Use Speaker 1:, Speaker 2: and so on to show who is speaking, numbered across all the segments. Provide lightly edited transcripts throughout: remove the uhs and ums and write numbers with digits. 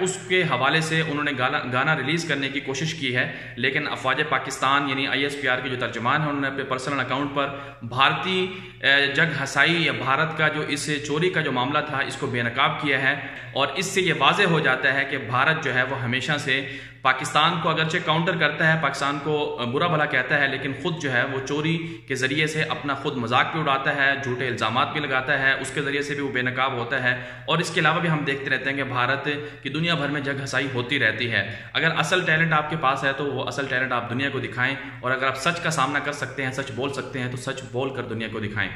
Speaker 1: اس کے حوالے سے انہوں نے گانا ریلیز کرنے کی کوشش کی ہے، لیکن افواج پاکستان یعنی ISPR کے جو ترجمان ہیں انہوں نے اپنے پرسنل اکاؤنٹ پر بھارتی جگ ہسائی یا بھارت کا جو اس چوری کا جو معاملہ تھا اس کو بے نقاب کیا ہے، اور اس سے یہ واضح ہو جاتا ہے کہ بھارت جو ہے وہ ہمیشہ سے پاکستان کو اگرچہ کاؤنٹر کرتا ہے، پاکستان کو برا بھلا کہتا ہے، لیکن خود جو ہے وہ چوری کے ذریعے سے اپنا خود مذاق بھی اڑاتا ہے، جھوٹے الزامات بھی لگاتا ہے، اس کے ذریعے سے بھی وہ بے نقاب ہوتا ہے۔ اور اس کے علاوہ بھی ہم دیکھتے رہتے ہیں کہ بھارت کی دنیا بھر میں جگ ہسائی ہوتی رہتی ہے۔ اگر اصل ٹیلنٹ آپ کے پاس ہے تو وہ اصل ٹیلنٹ آپ دنیا کو دکھائیں، اور اگر آپ سچ کا سامنا کر سکتے ہیں، سچ بول سکتے ہیں، تو سچ بول کر دنیا کو دکھائیں۔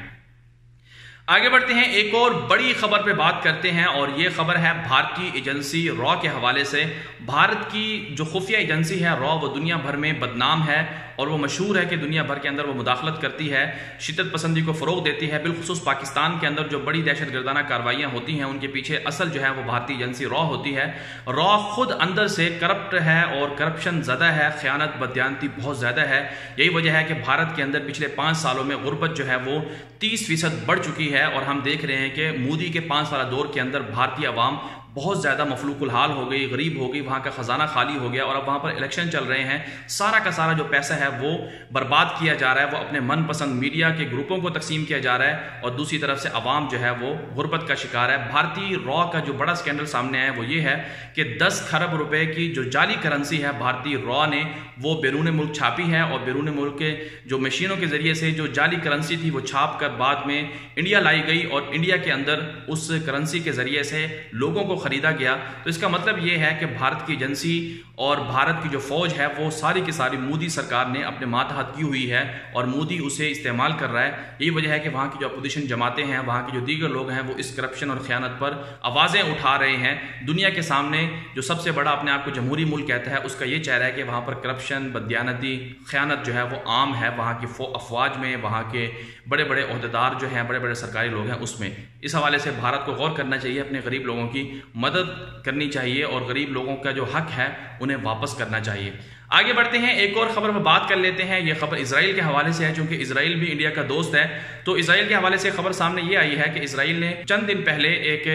Speaker 1: آگے بڑھتے ہیں، ایک اور بڑی خبر پہ بات کرتے ہیں، اور یہ خبر ہے بھارتی ایجنسی را کے حوالے سے۔ بھارت کی جو خفیہ ایجنسی ہے را، وہ دنیا بھر میں بدنام ہے، اور وہ مشہور ہے کہ دنیا بھر کے اندر وہ مداخلت کرتی ہے، شدت پسندی کو فروغ دیتی ہے، بالخصوص پاکستان کے اندر جو بڑی دہشت گردانہ کارروائیاں ہوتی ہیں ان کے پیچھے اصل جو ہے وہ بھارتی ایجنسی را ہوتی ہے۔ را خود اندر سے کرپٹ ہے اور کرپشن زدہ ہے، خیانت بددیانتی بہت زیادہ ہے۔ یہی وجہ ہے کہ بھارت کے اندر پچھلے 5 سالوں میں غربت جو ہے وہ 30% بڑھ چکی ہے، اور ہم دیکھ رہے ہیں کہ مودی کے 5 سالہ دور کے اندر بھارتی عوام بہت زیادہ مفلوق الحال ہو گئی، غریب ہو گئی، وہاں کا خزانہ خالی ہو گیا، اور اب وہاں پر الیکشن چل رہے ہیں، سارا کا سارا جو پیسہ ہے وہ برباد کیا جا رہا ہے، وہ اپنے من پسند میڈیا کے گروپوں کو تقسیم کیا جا رہا ہے، اور دوسری طرف سے عوام جو ہے وہ غربت کا شکار ہے۔ بھارتی را کا جو بڑا سکینڈل سامنے آیا ہے وہ یہ ہے کہ 10 کھرب روپے کی جو جعلی کرنسی ہے بھارتی را نے وہ بیرون ملک چھاپی ہے، اور بیرون ملک کے جو مشینوں کے ذریعے سے جو جعلی کرنسی تھی وہ چھاپ کر بعد میں انڈیا لائی گئی، اور انڈیا کے اندر اس کرنسی کے ذریعے سے لوگوں کو خریدا گیا۔ تو اس کا مطلب یہ ہے کہ بھارت کی ایجنسی اور بھارت کی جو فوج ہے وہ ساری کی ساری مودی سرکار نے اپنے ماتحت کی ہوئی ہے، اور مودی اسے استعمال کر رہا ہے۔ یہی وجہ ہے کہ وہاں کی جو اپوزیشن جماعتیں ہیں، وہاں کے جو دیگر لوگ ہیں، وہ اس کرپشن اور خیانت پر آوازیں اٹھا رہے ہیں۔ دنیا کے سامنے جو سب سے بڑا اپنے آپ کو جمہوری ملک کہتا ہے، اس کا یہ چہرہ ہے کہ وہاں پر کرپشن، بددیانتی، خیانت جو ہے وہ عام ہے، وہاں کی افواج میں، وہاں کے بڑے بڑے عہدیدار جو ہیں، بڑے بڑے سرکاری لوگ ہیں اس میں۔ اس حوالے سے بھارت کو غور کرنا چاہیے، اپنے غریب لوگوں کی مدد کرنی چاہیے، اور غریب لوگوں کا جو حق ہے انہیں واپس کرنا چاہیے۔ آگے بڑھتے ہیں، ایک اور خبر پر بات کر لیتے ہیں۔ یہ خبر اسرائیل کے حوالے سے ہے، چونکہ اسرائیل بھی انڈیا کا دوست ہے، تو اسرائیل کے حوالے سے خبر سامنے یہ آئی ہے کہ اسرائیل نے چند دن پہلے ایک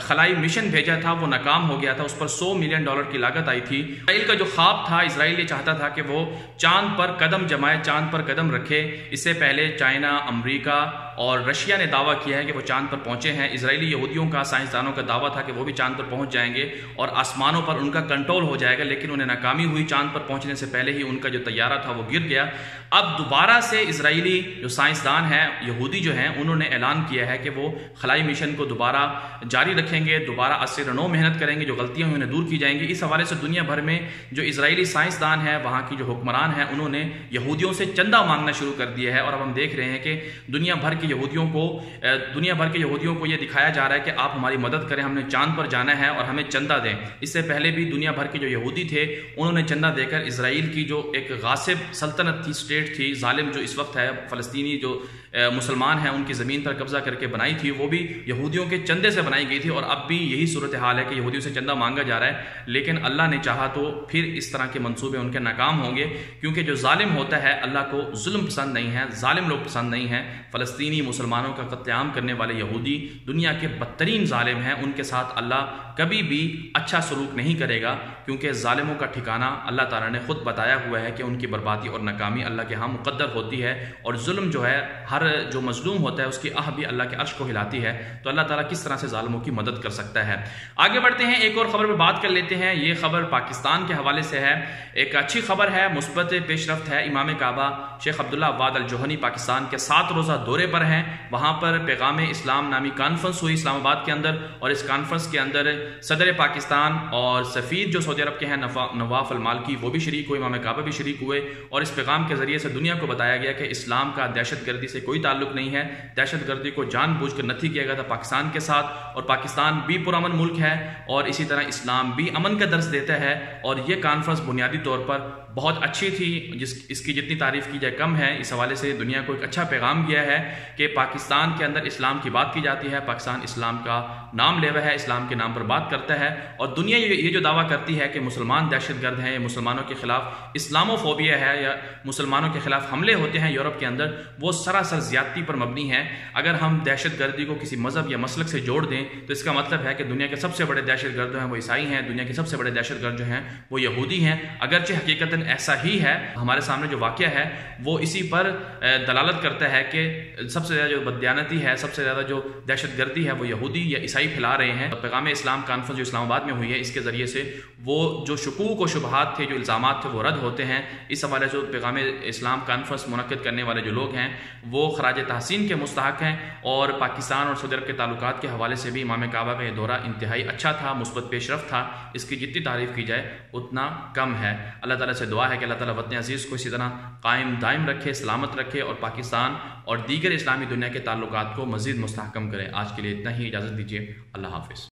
Speaker 1: خلائی مشن بھیجا تھا، وہ ناکام ہو گیا تھا، اس پر $100 ملین کی لاگت آئی تھی۔ اسرائیل کا جو خواب تھا، اسرائیل یہ چاہتا تھا کہ وہ چاند پر قدم جمائے، چاند پر قدم رکھے۔ اس سے پہلے چائنا، امریکہ اور رشیا نے دعویٰ کیا ہے کہ وہ چاند پر پہنچے ہیں۔ اسرائیلی یہودیوں کا، سائنسدانوں کا دعویٰ تھا کہ وہ بھی چاند پر پہنچ جائیں گے اور آسمانوں پر ان کا کنٹرول ہو جائے گا، لیکن انہیں ناکامی ہوئی۔ چاند پر پہنچنے سے پہلے ہی ان کا جو طیارہ تھا وہ گر گیا۔ اب دوبارہ سے اسرائیلی جو سائنسدان ہیں، یہودی جو ہیں، انہوں نے اعلان کیا ہے کہ وہ خلائی مشن کو دوبارہ جاری رکھیں گے، دوبارہ ازسر نو محنت کریں گے، جو غلطیاں انہیں دور کی جائیں گی۔ اس حوالے سے دنیا بھر میں جو اسرائیلی سائنسدان ہیں، وہاں کی جو حکمران ہیں، انہوں نے یہودیوں سے چندہ مانگنا شروع کر دیا ہے، اور اب ہم دیکھ رہے ہیں کہ دنیا بھر کے یہودیوں کو یہ دکھایا جا رہا ہے کہ آپ ہماری مدد کریں، ہم نے چاند پر جانا ہے اور ہمیں چندہ دیں۔ اس سے پہلے بھی دنیا بھر کے جو یہودی تھے انہوں نے چندہ دے کر اسرائیل کی جو ایک غاصب سلطنت تھی، اسٹیٹ تھی، ظالم جو اس وقت ہے، فلسطینی جو مسلمان ہیں ان کی زمین پر قبضہ کر کے بنائی تھی، وہ بھی یہودیوں کے چندے سے بنائی گئی تھی، اور اب بھی یہی صورتحال ہے کہ یہودیوں سے چندہ مانگا جا رہا ہے۔ لیکن اللہ نے چاہا تو پھر اس طرح کے منصوبے ان کے ناکام ہوں گے، کیونکہ جو ظالم ہوتا ہے اللہ کو ظلم پسند نہیں ہے، ظالم لوگ پسند نہیں ہیں۔ فلسطینی مسلمانوں کا قتل عام کرنے والے یہودی دنیا کے بدترین ظالم ہیں، ان کے ساتھ اللہ کبھی بھی اچھا سلوک نہیں کرے گا، کیونکہ ظالموں کا ٹھکانہ اللہ تعالیٰ نے خود بتایا ہوا ہے کہ ان کی بربادی اور ناکامی اللہ کے ہاں مقدر ہوتی ہے، اور ظلم جو ہے، ہر جو مظلوم ہوتا ہے اس کی آہ بھی اللہ کے عرش کو ہلاتی ہے۔ تو اللہ تعالیٰ کس طرح سے ظالموں کی مدد کر سکتا ہے۔ آگے بڑھتے ہیں، ایک اور خبر پہ بات کر لیتے ہیں۔ یہ خبر پاکستان کے حوالے سے ہے، ایک اچھی خبر ہے، مثبت پیش رفت ہے۔ امام کعبہ شیخ عبداللہ عواد الجوہنی پاکستان کے 7 روزہ دورے پر ہیں، وہاں پر پیغام اسلام نامی کانفرنس ہوئی اسلام آباد کے اندر، اور اس کانفرنس کے اندر صدر پاکستان اور سفیر جو سعودی عرب کے ہیں نواف المالکی وہ بھی شریک ہوئے، امام کعبہ بھی شریک ہوئے، اور اس پیغام کے ذریعے سے دنیا کو بتایا گیا کہ اسلام کا دہشت گردی سے کوئی تعلق نہیں ہے، دہشت گردی کو جان بوجھ کر نتھی کیا گیا تھا پاکستان کے ساتھ، اور پاکستان بھی پرامن ملک ہے، اور اسی طرح اسلام بھی امن کا درس دیتا ہے، اور یہ کانفرنس بنیادی طور پر بہت اچھی تھی، اس کی جتنی تعریف کی جائے کم ہے۔ اس حوالے سے دنیا کو ایک اچھا پیغام گیا ہے کہ پاکستان کے اندر اسلام کی بات کی جاتی ہے، پاکستان اسلام کا نام لیوا ہے، اسلام کے نام پر بات کرتا ہے، اور دنیا یہ جو دعویٰ کرتی ہے کہ مسلمان دہشت گرد ہیں، یا مسلمانوں کے خلاف اسلامو فوبیا ہے، یا مسلمانوں کے خلاف حملے ہوتے ہیں یورپ کے اندر، وہ سراسر زیادتی پر مبنی ہے۔ اگر ہم دہشت گردی کو کسی مذہب یا مسلک سے جوڑ دیں تو اس کا مطلب ہے کہ دنیا کے سب سے بڑے دہشت گرد جو ہیں وہ عیسائی ہیں، دنیا کے سب سے بڑے دہشت گرد جو ہیں وہ یہودی ہیں۔ اگرچہ حقیقتاً ایسا ہی ہے، ہمارے سامنے جو واقعہ ہے وہ اسی پر دلالت کرتا ہے کہ سب سے زیادہ جو بددیانتی ہے، سب سے زیادہ جو دہشت گردی ہے وہ یہودی یا عیسائی پھیلا رہے ہیں۔ پیغام اسلام کانفرنس جو اسلام آباد میں ہوئی ہے، اس کے ذریعے سے وہ جو شکوک و شبہات تھے، جو الزامات تھے، وہ رد ہوتے ہیں۔ اس حوالے سے پیغام اسلام کانفرنس منعقد کرنے والے جو لوگ ہیں وہ خراج تحسین کے مستحق ہیں، اور پاکستان اور سعودی عرب کے تعلقات کے حوالے سے بھی امام کعبہ کا یہ دورہ انتہائی اچھا تھا، مثبت پیش رفت تھا۔ اس کی جتنی تعریف کی جائے اتنا کم ہے۔ اللہ تعالیٰ سے دعا ہے کہ اللہ تعالیٰ وطن عزیز کو اسی طرح قائم دائم رکھے، سلامت رکھے، اور پاکستان اور دیگر اسلامی دنیا کے تعلقات کو مزید مستحکم کرے۔ آج کے لیے اتنا ہی، اجازت دیجیے، اللہ حافظ۔